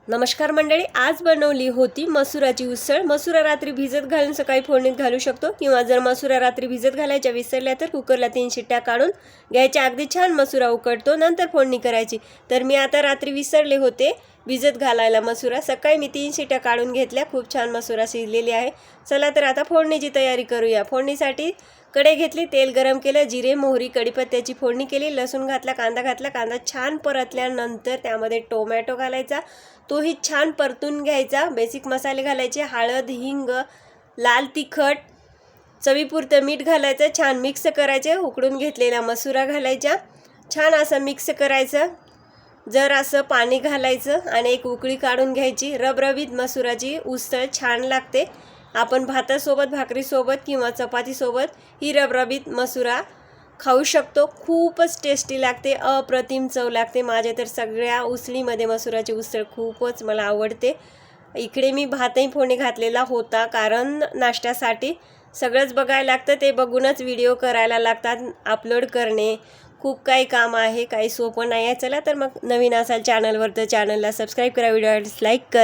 नमस्कार मंडळी, आज बनवली होती मसुराची उसळ। मसुरा रात्री भिजत घालून सकाळी फोडणीत घालू शकतो, किंवा जर मसुरा रात्री भिजत घालायच्या विसरल्या तर कुकरला 3 शिट्ट्या काढून घ्यायच्या। अगदी छान मसुरा उकडतो, नंतर फोडणी करायची। तर मी आता रात्री विसरले होते भिजत घालायला मसुरा, सकाळी मी 3 शिट्ट्या काढून घेतल्या। खूप छान मसुरा शिजलेली आहे। चला तर आता फोडणीची तयारी करूया। फोडणीसाठी कढई घेतली, तेल गरम केलं, जिरे मोहरी कढीपत्त्याची फोडणी केली, लसूण घातला, कांदा घातला। कांदा छान परतल्यानंतर त्यामध्ये टोमॅटो घालायचा, तोही छान परतून घ्यायचा। बेसिक मसाले घालायचे, हळद, हिंग, लाल तिखट, चवीपुरतं मीठ घालायचं। छान मिक्स करायचे। उकडून घेतलेला मसुरा घालायचा, छान असं मिक्स करायचं। जर असं पाणी घालायचं आणि एक उकळी काढून घ्यायची। रबरबीत मसुराची उसळ छान लागते। आपण भातासोबत, भाकरीसोबत किंवा चपातीसोबत ही रबरबीत मसुरा खाऊ शकतो। खूपच टेस्टी लागते, अप्रतिम चव लागते। माझ्या तर सगळ्या उसळीमध्ये मसुराची उसळ खूपच मला आवडते। इकडे मी भातही फोडणी घातलेला होता, कारण नाश्त्यासाठी सगळंच बघायला लागतं, ते बघूनच व्हिडिओ करायला लागतात। अपलोड करणे खूप काही काम आहे, काही सोपं नाही आहे। चला तर मग नवीन असाल चॅनलवर तर चॅनलला सबस्क्राईब करा, व्हिडिओला लाईक करा।